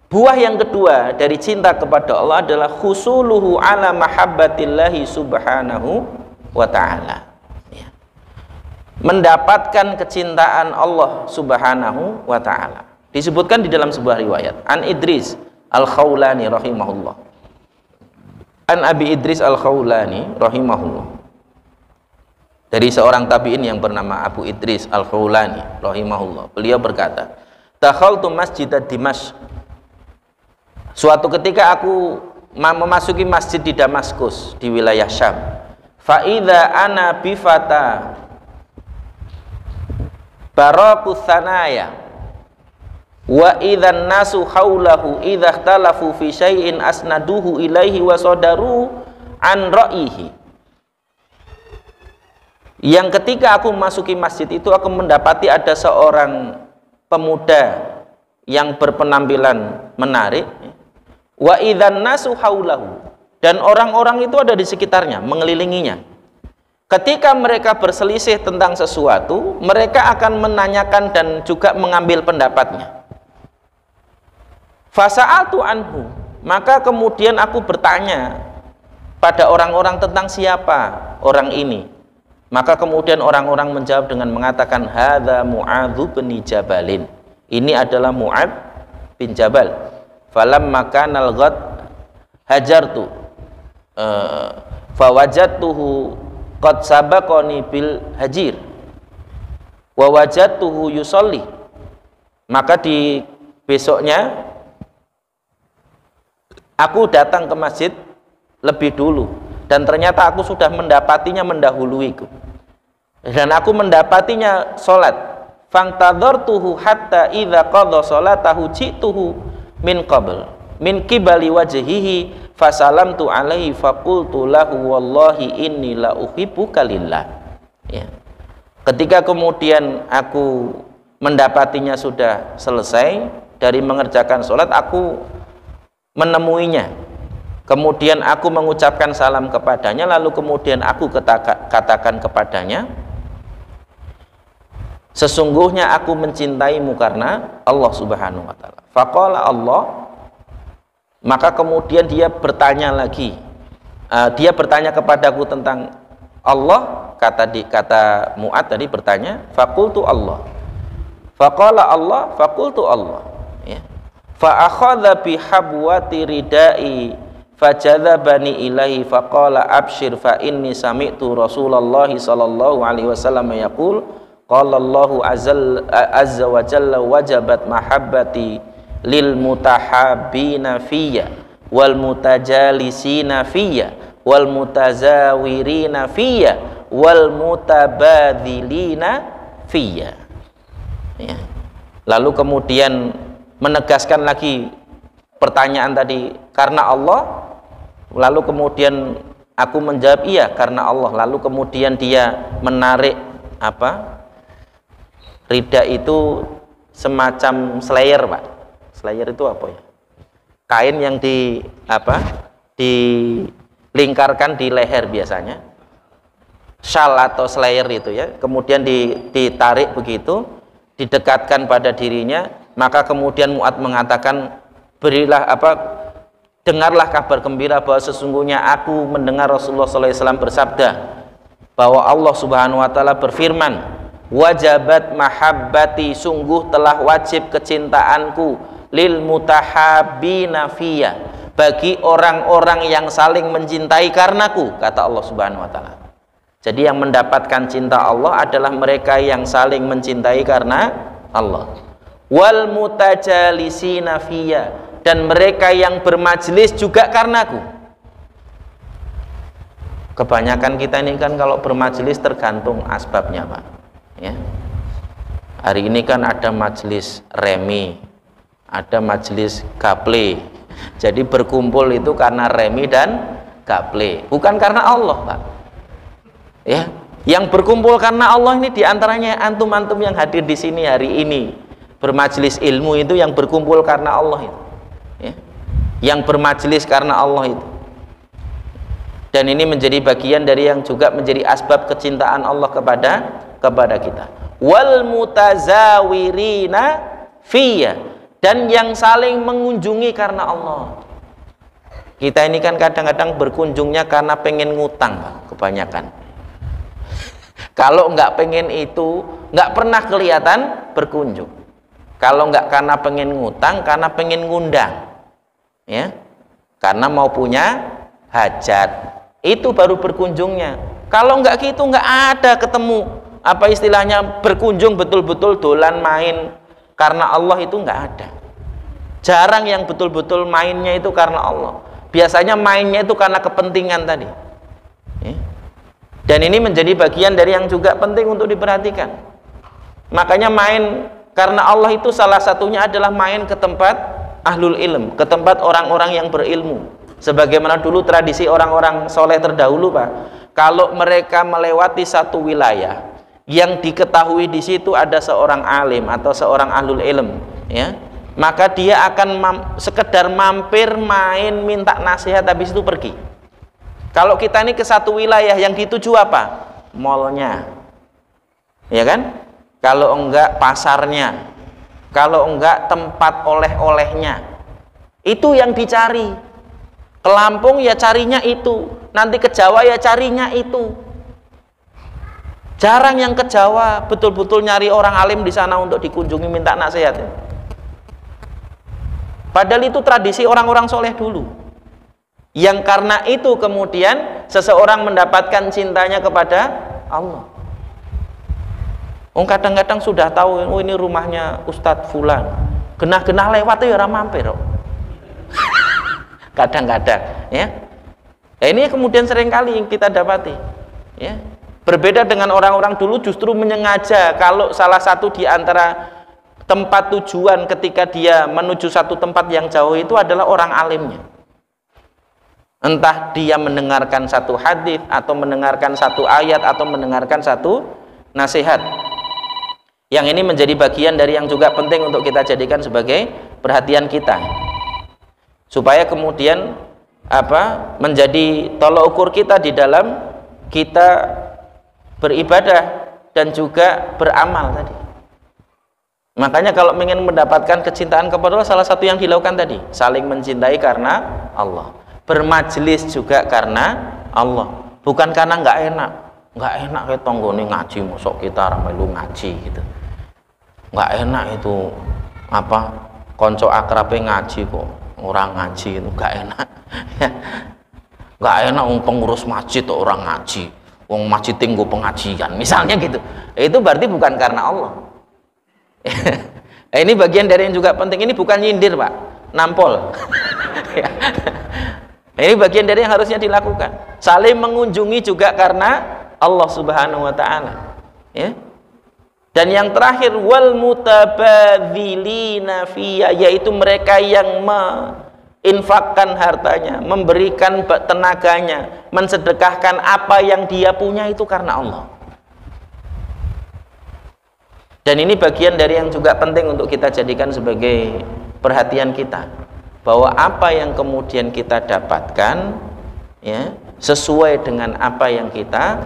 buah yang kedua dari cinta kepada Allah adalah husuluhu ala mahabbatillahi subhanahu wa ta'ala, mendapatkan kecintaan Allah Subhanahu wa ta'ala. Disebutkan di dalam sebuah riwayat An Idris Al-Khawlani rahimahullah, An Abi Idris Al-Khawlani rahimahullah, dari seorang tabi'in yang bernama Abu Idris Al-Khawlani rahimahullah. Beliau berkata, dakhaltu masjid Dimashq. Suatu ketika aku memasuki masjid di Damaskus di wilayah Syam. Fa idza ana bifata barakus sanaya wa idzan nasu haulahu idza ikhtalafu fi syai'in asnaduhu ilaihi wa sadaru an ra'ihi. Yang ketika aku memasuki masjid itu aku mendapati ada seorang pemuda yang berpenampilan menarik, wa idzan nasu haulahu, dan orang-orang itu ada di sekitarnya mengelilinginya. Ketika mereka berselisih tentang sesuatu, mereka akan menanyakan dan juga mengambil pendapatnya. Fasa'altu anhu, Maka kemudian aku bertanya pada orang-orang tentang siapa orang ini. Maka kemudian orang-orang menjawab dengan mengatakan hadza Mu'adz bin Jabalin. Ini adalah Mu'adz bin Jabal. Falamma kanal ghad hajartu fawajadtuhu qad sabaqani bil hajir wa wajadtuhu yusolli. Maka di besoknya aku datang ke masjid lebih dulu dan ternyata aku sudah mendapatinya mendahuluiku dan aku mendapatinya sholat. Fangtadhartuhu hatta idza qadha sholatahu ji'tuhu min qibali wajhihi fasalamtu alaihi faqultu lahu wallahi inni la uhibbuka lillah. Ya. Ketika kemudian aku mendapatinya sudah selesai dari mengerjakan sholat, aku menemuinya. Kemudian aku mengucapkan salam kepadanya, lalu kemudian aku katakan kepadanya, sesungguhnya aku mencintaimu karena Allah Subhanahu wa ta'ala. Faqala Allah, maka kemudian dia bertanya lagi, dia bertanya kepadaku tentang Allah, kata Mu'adz tadi bertanya, faqultu Allah. Faqala Allah, faqultu Allah. Ya. Fa akhadha bihabwati ridai fajadzabani ilaihi faqala abshir fa inni sami'tu Rasulullah sallallahu alaihi wasallam yaqul qala Allahu azza wa jalla wajabat mahabbati lil mutahabbina fiyya wal mutajalisina fiyya wal mutazawirina fiyya wal mutabadzilina fiyya. Ya. Lalu kemudian menegaskan lagi pertanyaan tadi, karena Allah. Lalu kemudian aku menjawab iya karena Allah. Lalu kemudian dia menarik rida itu semacam slayer, Pak. Slayer itu apa ya? Kain yang dilingkarkan di leher biasanya. Shal atau slayer itu ya. Kemudian ditarik begitu, didekatkan pada dirinya, maka kemudian Mu'adz mengatakan, dengarlah kabar gembira bahwa sesungguhnya aku mendengar Rasulullah SAW bersabda bahwa Allah Subhanahu wa ta'ala berfirman, wajabat mahabbati, sungguh telah wajib kecintaanku lil mutahabbina fiyya, bagi orang-orang yang saling mencintai karenaku, kata Allah Subhanahu wa ta'ala. Jadi yang mendapatkan cinta Allah adalah mereka yang saling mencintai karena Allah. Wal mutajalisina fiyya, dan mereka yang bermajelis juga karenaku. Kebanyakan kita ini kan kalau bermajelis tergantung asbabnya, Pak. Ya. Hari ini kan ada majelis remi, ada majelis gaple. Jadi berkumpul itu karena remi dan gaple, bukan karena Allah, Pak. Ya, yang berkumpul karena Allah ini diantaranya antum-antum yang hadir di sini hari ini bermajelis ilmu itu yang berkumpul karena Allah itu. Ya, yang bermajelis karena Allah itu, dan ini menjadi bagian dari yang juga menjadi asbab kecintaan Allah kepada kita. Wal mutazawirina fiyya, dan yang saling mengunjungi karena Allah. Kita ini kan kadang-kadang berkunjungnya karena pengen ngutang, Pak, kebanyakan. Kalau nggak pengen itu, nggak pernah kelihatan berkunjung. Kalau nggak karena pengen ngutang, karena pengen ngundang. Ya, karena mau punya hajat, itu baru berkunjungnya. Kalau nggak gitu nggak ada ketemu, apa istilahnya, berkunjung betul-betul dolan main karena Allah, itu nggak ada. Jarang yang betul-betul mainnya itu karena Allah. Biasanya mainnya itu karena kepentingan tadi. Ya. Dan ini menjadi bagian dari yang juga penting untuk diperhatikan. Makanya main karena Allah itu salah satunya adalah main ke tempat ahlul ilm, ke tempat orang-orang yang berilmu. Sebagaimana dulu tradisi orang-orang soleh terdahulu, Pak, kalau mereka melewati satu wilayah yang diketahui di situ ada seorang alim atau seorang ahlul ilm, ya, maka dia akan sekedar mampir main minta nasihat, habis itu pergi. Kalau kita ini ke satu wilayah yang dituju apa? Mallnya, ya kan? Kalau enggak pasarnya, kalau enggak tempat oleh-olehnya, Itu yang dicari. Ke Lampung ya carinya itu, nanti ke Jawa ya carinya itu. Jarang yang ke Jawa betul-betul nyari orang alim di sana untuk dikunjungi minta nasihat. Padahal itu tradisi orang-orang soleh dulu. Yang karena itu kemudian seseorang mendapatkan cintanya kepada Allah. Kadang-kadang sudah tahu, oh ini rumahnya Ustadz Fulan, genah-genah lewat ya orang mampir. Kadang-kadang, ya. Nah, ini kemudian seringkali yang kita dapati, ya. Berbeda dengan orang-orang dulu justru menyengaja kalau salah satu di antara tempat tujuan ketika dia menuju satu tempat yang jauh itu adalah orang alimnya. Entah dia mendengarkan satu hadis atau mendengarkan satu ayat atau mendengarkan satu nasihat. Yang ini menjadi bagian dari yang juga penting untuk kita jadikan sebagai perhatian kita, supaya kemudian menjadi tolak ukur kita di dalam kita beribadah dan juga beramal tadi. Makanya kalau ingin mendapatkan kecintaan kepada Allah, salah satu yang dilakukan tadi, saling mencintai karena Allah, bermajelis juga karena Allah, bukan karena nggak enak kayak tonggone ngaji, mosok kita ramelu ngaji gitu. Nggak enak itu konco akrabe ngaji kok orang ngaji itu nggak enak. Nggak enak pengurus masjid tuh orang ngaji, masjid tinggu pengajian misalnya gitu. Itu berarti bukan karena Allah. Ini bagian dari yang juga penting. Ini bukan nyindir Pak, nampol. Ini bagian dari yang harusnya dilakukan. Saling mengunjungi juga karena Allah Subhanahu wa Ta'ala, ya. Dan yang terakhir, wal mutabadzilina fiyya, yaitu mereka yang menginfakkan hartanya, memberikan tenaganya, mensedekahkan apa yang dia punya itu karena Allah. Dan ini bagian dari yang juga penting untuk kita jadikan sebagai perhatian kita, bahwa apa yang kemudian kita dapatkan, ya, sesuai dengan apa yang kita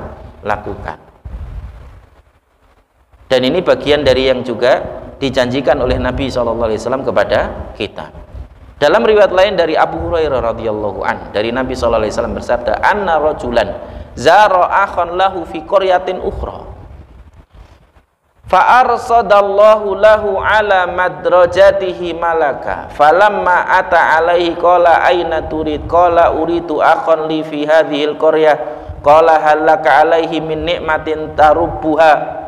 lakukan. Dan ini bagian dari yang juga dijanjikan oleh Nabi SAW kepada kita. Dalam riwayat lain dari Abu Hurairah radhiyallahu an, dari Nabi SAW bersabda, anna rajulan zara akhan lahu fi qaryatin ukhra fa arsadallahu lahu ala madrajatihi malaka falamma ata alaihi qala aina turid qala uridu akhan li fi hadhil qaryah qala hal laka alaihi min ni'matin tarubbuha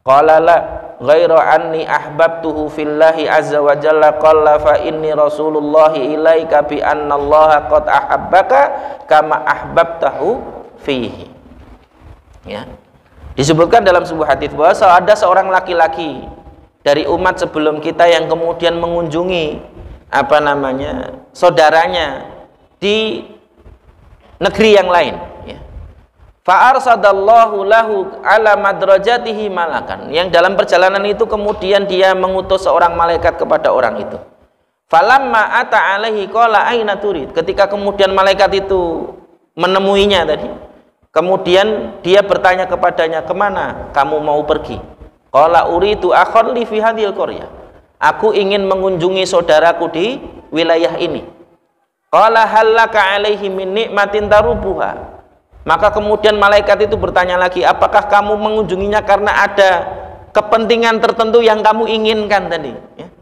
qala la ghaira anni ahbabtuhu fillahi azza wa jalla qala fa inni rasulullahi ilaika bi anna allaha qad ahabbaka kama ahbabtahu fihi. Ya. Disebutkan dalam sebuah hadis bahwa ada seorang laki-laki dari umat sebelum kita yang kemudian mengunjungi saudaranya di negeri yang lain, ya. Fa'arsadallahu lahu ala madrajatihi malakan, yang dalam perjalanan itu kemudian dia mengutus seorang malaikat kepada orang itu. Falamma ata alaihi qala aina turid, ketika kemudian malaikat itu menemuinya tadi, kemudian dia bertanya kepadanya, kemana kamu mau pergi? Qala uridu akhon li fi hadhil qaryah, aku ingin mengunjungi saudaraku di wilayah ini. Qala hal laka alaihi min ni'matin tarubuha, maka kemudian malaikat itu bertanya lagi, apakah kamu mengunjunginya karena ada kepentingan tertentu yang kamu inginkan tadi, ya?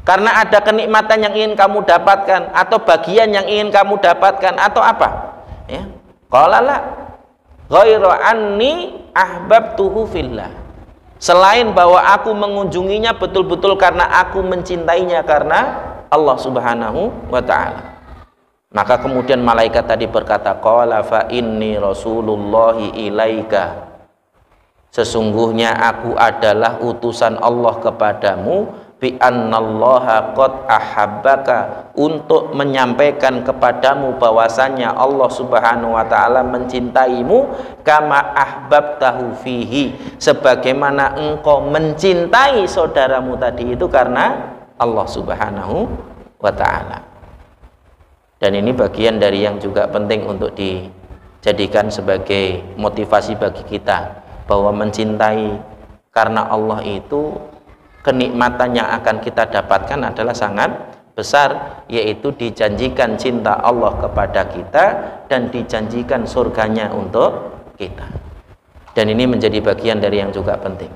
Karena ada kenikmatan yang ingin kamu dapatkan, atau bagian yang ingin kamu dapatkan, atau apa, ya? Qala la ghaira anni ahbabtuhu fillah, selain bahwa aku mengunjunginya betul-betul karena aku mencintainya karena Allah Subhanahu wa ta'ala. Maka kemudian malaikat tadi berkata, qala fa inni rasulullahi ilaika, sesungguhnya aku adalah utusan Allah kepadamu, bi annallaha qad ahabbaka, untuk menyampaikan kepadamu bahwasannya Allah Subhanahu wa ta'ala mencintaimu, kama ahbabtahu fihi, sebagaimana engkau mencintai saudaramu tadi itu karena Allah Subhanahu wa ta'ala. Dan ini bagian dari yang juga penting untuk dijadikan sebagai motivasi bagi kita, bahwa mencintai karena Allah itu kenikmatan yang akan kita dapatkan adalah sangat besar, yaitu dijanjikan cinta Allah kepada kita dan dijanjikan surganya untuk kita. Dan ini menjadi bagian dari yang juga penting.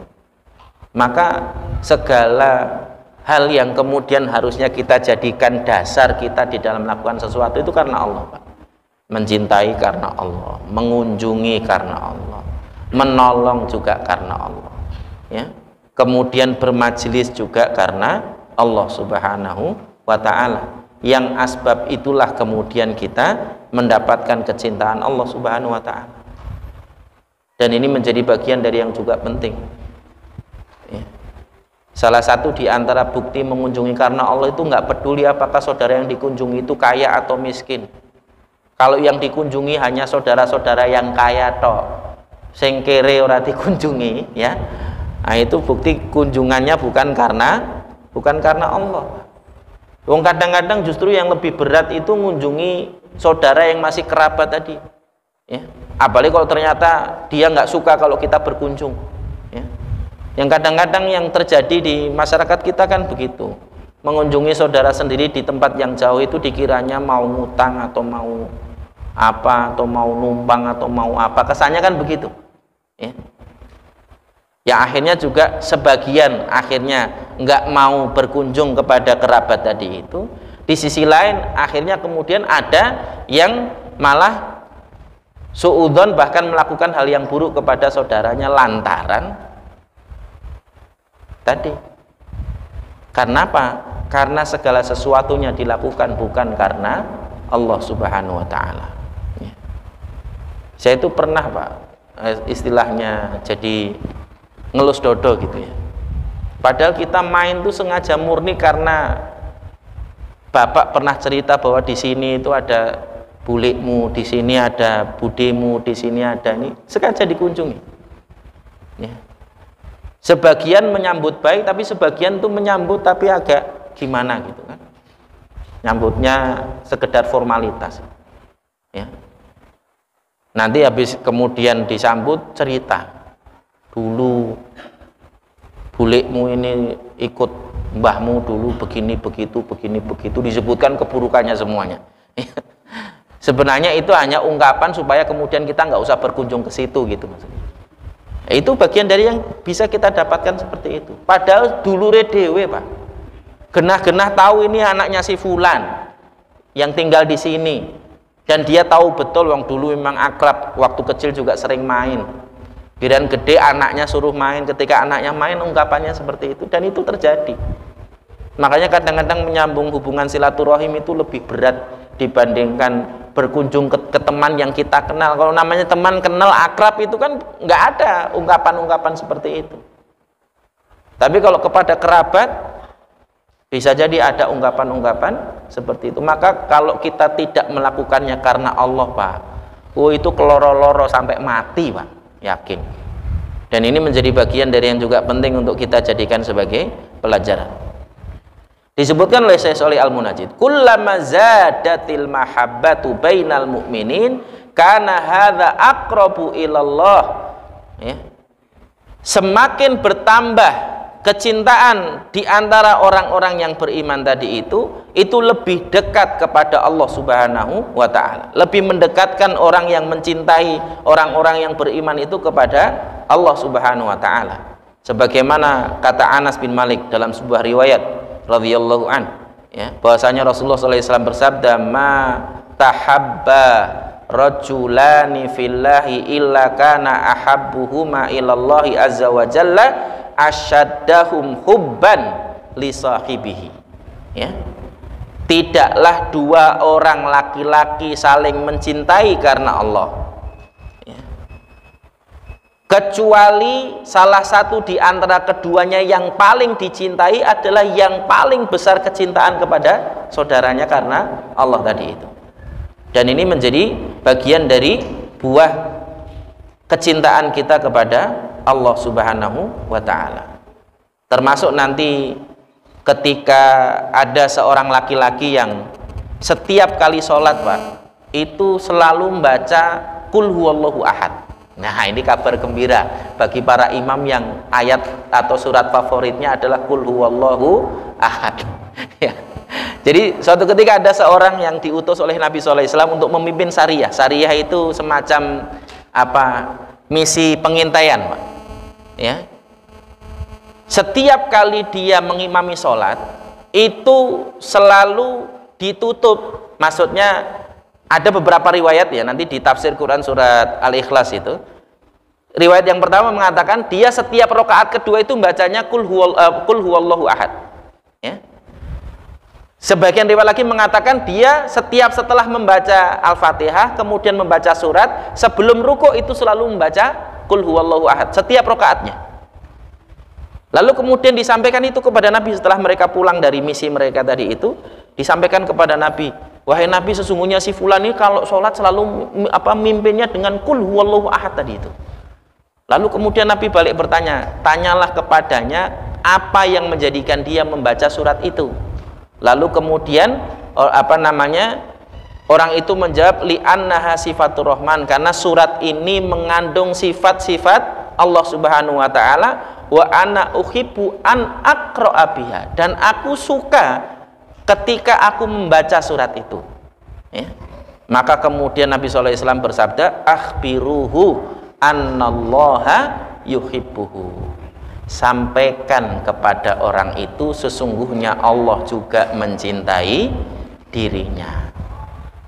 Maka segala hal yang kemudian harusnya kita jadikan dasar kita di dalam melakukan sesuatu itu karena Allah, Pak. Mencintai karena Allah, mengunjungi karena Allah, menolong juga karena Allah, ya. Kemudian bermajelis juga karena Allah Subhanahu wa ta'ala. Yang asbab itulah kemudian kita mendapatkan kecintaan Allah Subhanahu wa ta'ala. Dan ini menjadi bagian dari yang juga penting, ya. Salah satu di antara bukti mengunjungi karena Allah itu nggak peduli apakah saudara yang dikunjungi itu kaya atau miskin. Kalau yang dikunjungi hanya saudara-saudara yang kaya toh, sing kere ora dikunjungi, ya. Nah, itu bukti kunjungannya bukan karena Allah. Wong kadang-kadang justru yang lebih berat itu mengunjungi saudara yang masih kerabat tadi, ya. Apalagi kalau ternyata dia nggak suka kalau kita berkunjung, ya. Yang kadang-kadang yang terjadi di masyarakat kita kan begitu, mengunjungi saudara sendiri di tempat yang jauh itu dikiranya mau ngutang atau mau apa, atau mau numpang atau mau apa, kesannya kan begitu, ya. Ya akhirnya juga sebagian akhirnya nggak mau berkunjung kepada kerabat tadi itu. Di sisi lain akhirnya kemudian ada yang malah suudzon, bahkan melakukan hal yang buruk kepada saudaranya lantaran tadi. Karena apa? Karena segala sesuatunya dilakukan bukan karena Allah Subhanahu wa ta'ala, ya. Saya itu pernah, Pak, istilahnya jadi ngelus dodo gitu, ya. Padahal kita main tuh sengaja murni karena bapak pernah cerita bahwa di sini itu ada bulikmu, di sini ada budemu, di sini ada ini, sengaja dikunjungi, ya. Sebagian menyambut baik, tapi sebagian tuh menyambut tapi agak gimana gitu kan, nyambutnya sekedar formalitas, ya. Nanti habis kemudian disambut cerita, dulu bulikmu ini ikut mbahmu dulu begini begitu, begini begitu, disebutkan keburukannya semuanya. Sebenarnya itu hanya ungkapan supaya kemudian kita nggak usah berkunjung ke situ gitu maksudnya. Itu bagian dari yang bisa kita dapatkan seperti itu. Padahal dulure dhewe, Pak, genah-genah tahu ini anaknya si fulan yang tinggal di sini, dan dia tahu betul wong dulu memang akrab, waktu kecil juga sering main. Giliran gede anaknya suruh main, ketika anaknya main ungkapannya seperti itu, dan itu terjadi. Makanya kadang-kadang menyambung hubungan silaturahim itu lebih berat dibandingkan berkunjung ke teman yang kita kenal. Kalau namanya teman kenal akrab itu kan nggak ada ungkapan-ungkapan seperti itu. Tapi kalau kepada kerabat bisa jadi ada ungkapan-ungkapan seperti itu. Maka kalau kita tidak melakukannya karena Allah, Pak, itu keloro-loro sampai mati, Pak, yakin. Dan ini menjadi bagian dari yang juga penting untuk kita jadikan sebagai pelajaran. Disebutkan oleh Syekh Shalih Al-Munajjid, kullama zadatil mahabbatu bainal mu'minin kana hadza aqrabu ilallah, ya. Semakin bertambah kecintaan di antara orang-orang yang beriman tadi itu lebih dekat kepada Allah Subhanahu wa ta'ala, lebih mendekatkan orang yang mencintai orang-orang yang beriman itu kepada Allah Subhanahu wa ta'ala. Sebagaimana kata Anas bin Malik dalam sebuah riwayat radhiyallahu an, ya, bahwasanya Rasulullah SAW bersabda, ma tahabba rajulani fillahi illa kana ahabbuhuma ilallahi azza wa jalla asyaddahum hubban li sahibihi, ya. Tidaklah dua orang laki-laki saling mencintai karena Allah, kecuali salah satu di antara keduanya yang paling dicintai adalah yang paling besar kecintaan kepada saudaranya karena Allah tadi itu. Dan ini menjadi bagian dari buah kecintaan kita kepada Allah Subhanahu wa ta'ala. Termasuk nanti ketika ada seorang laki-laki yang setiap kali sholat, Pak, itu selalu membaca Qul huwallahu ahad. Nah, ini kabar gembira bagi para imam yang ayat atau surat favoritnya adalah Qul huwallahu ahad. Ya. Jadi suatu ketika ada seorang yang diutus oleh Nabi SAW untuk memimpin Sariyah. Sariyah itu semacam misi pengintaian, Pak. Ya. Setiap kali dia mengimami sholat itu selalu ditutup. Maksudnya ada beberapa riwayat ya, nanti di tafsir Quran surat Al-Ikhlas itu. Riwayat yang pertama mengatakan dia setiap rakaat kedua itu bacanya kul huwallahu ahad. Ya. Sebagian riwayat lagi mengatakan dia setelah membaca Al-Fatihah kemudian membaca surat, sebelum ruku itu selalu membaca kul huwallahu ahad setiap rakaatnya. Lalu kemudian disampaikan itu kepada Nabi setelah mereka pulang dari misi mereka tadi itu, disampaikan kepada Nabi, wahai Nabi, sesungguhnya si fulan ini kalau sholat selalu mimpinnya dengan kul huwallahu ahad tadi itu. Lalu kemudian Nabi balik bertanya, tanyalah kepadanya apa yang menjadikan dia membaca surat itu. Lalu kemudian orang itu menjawab li'annaha sifatur rahman, karena surat ini mengandung sifat-sifat Allah Subhanahu wa taala, wa ana uhibbu an aqra'a biha, dan aku suka ketika aku membaca surat itu. Ya. Maka kemudian Nabi sallallahu alaihi wasallam bersabda, akhbiruhu annallaha yuhibbuhu. Sampaikan kepada orang itu sesungguhnya Allah juga mencintai dirinya.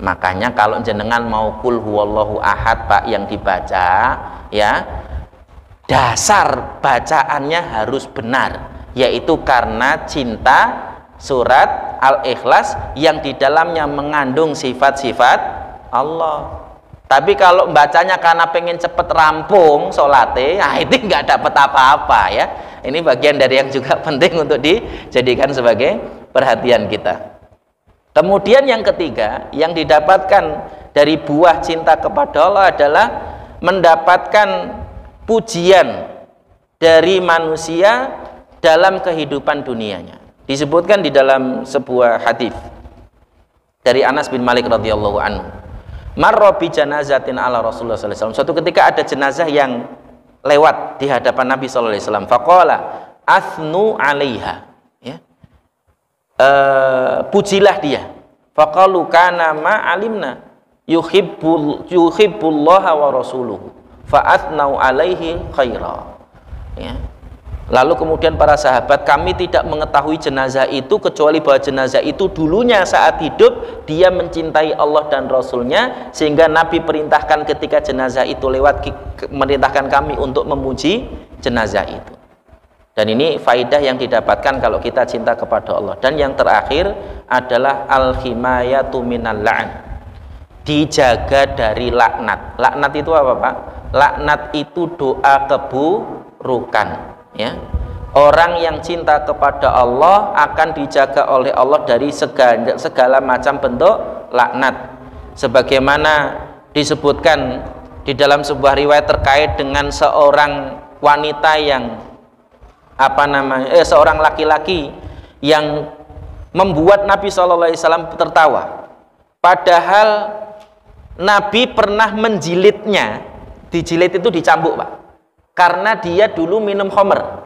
Makanya kalau jenengan mau kul huwallahu ahad Pak yang dibaca ya, dasar bacaannya harus benar, yaitu karena cinta surat Al-Ikhlas yang di dalamnya mengandung sifat-sifat Allah. Tapi kalau bacanya karena pengen cepet rampung sholatnya, nah itu nggak dapat apa-apa ya. Ini bagian dari yang juga penting untuk dijadikan sebagai perhatian kita. Kemudian yang ketiga yang didapatkan dari buah cinta kepada Allah adalah mendapatkan pujian dari manusia dalam kehidupan dunianya. Disebutkan di dalam sebuah hadis dari Anas bin Malik radhiyallahu anhu. Marra bi janazatin ala Rasulullah sallallahu alaihi wasallam. Suatu ketika ada jenazah yang lewat di hadapan Nabi sallallahu alaihi wasallam. Faqala athnu 'alaiha. Ya. Pujilah dia. Faqalu kana ma 'alimna yuhibbullaha wa rasuluhu. Fa athnau 'alaihi khaira. Ya. Lalu kemudian para sahabat, kami tidak mengetahui jenazah itu kecuali bahwa jenazah itu dulunya saat hidup dia mencintai Allah dan Rasulnya, sehingga Nabi perintahkan ketika jenazah itu lewat, merintahkan kami untuk memuji jenazah itu. Dan ini faidah yang didapatkan kalau kita cinta kepada Allah. Dan yang terakhir adalah al-himayatu minal la'an, dijaga dari laknat. Laknat itu apa Pak? Laknat itu doa keburukan. Ya. Orang yang cinta kepada Allah akan dijaga oleh Allah dari segala macam bentuk laknat, sebagaimana disebutkan di dalam sebuah riwayat terkait dengan seorang wanita yang seorang laki-laki yang membuat Nabi SAW tertawa, padahal Nabi pernah menjilidnya. Dijilid itu dicambuk Pak, karena dia dulu minum khamr.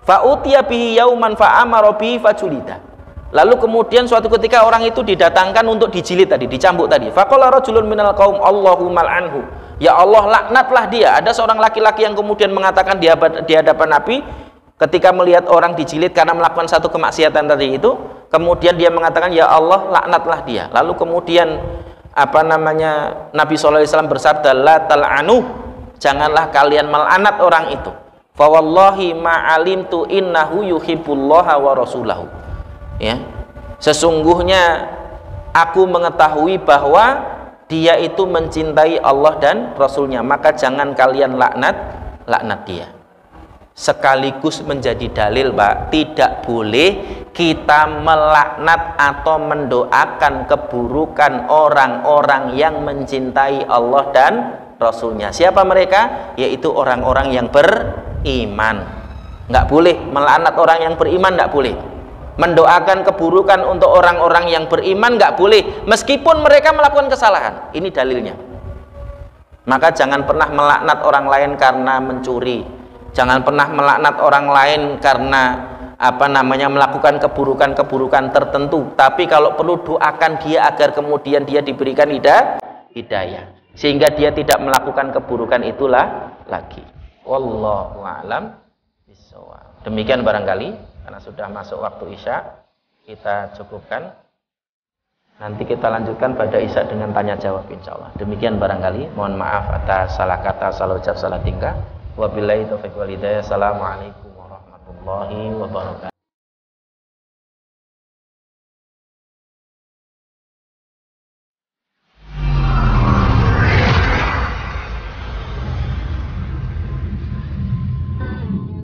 Fa'utiya bihi yauman fa'amara bihi fajulida. Lalu kemudian suatu ketika orang itu didatangkan untuk dijilid tadi, dicambuk tadi. Faqala rajulun minal qaum Allahumma al'anhu. Ya Allah, laknatlah dia. Ada seorang laki-laki yang kemudian mengatakan di hadapan Nabi ketika melihat orang dijilid karena melakukan satu kemaksiatan tadi itu, kemudian dia mengatakan ya Allah, laknatlah dia. Lalu kemudian Nabi sallallahu alaihi wasallam bersabda, la tal'anu, janganlah kalian melaknat orang itu. Fa wallahi ma alimtu innahu yuhibbullaha wa rasulahu. Ya. Sesungguhnya aku mengetahui bahwa dia itu mencintai Allah dan Rasulnya, maka jangan kalian laknat dia. Sekaligus menjadi dalil Pak, tidak boleh kita melaknat atau mendoakan keburukan orang-orang yang mencintai Allah dan Rasulnya. Siapa mereka? Yaitu orang-orang yang beriman. Nggak boleh melaknat orang yang beriman, nggak boleh. Mendoakan keburukan untuk orang-orang yang beriman nggak boleh, meskipun mereka melakukan kesalahan. Ini dalilnya. Maka jangan pernah melaknat orang lain karena mencuri. Jangan pernah melaknat orang lain karena melakukan keburukan-keburukan tertentu, tapi kalau perlu doakan dia agar kemudian dia diberikan hidayah sehingga dia tidak melakukan keburukan itulah lagi. Wallahu a'lam bishawab. Demikian barangkali karena sudah masuk waktu Isya, kita cukupkan. Nanti kita lanjutkan pada Isya dengan tanya jawab insyaallah. Demikian barangkali, mohon maaf atas salah kata, salah ucap, salah tingkah. Wabillahi taufiq wal hidayah. Assalamualaikum warahmatullahi wabarakatuh.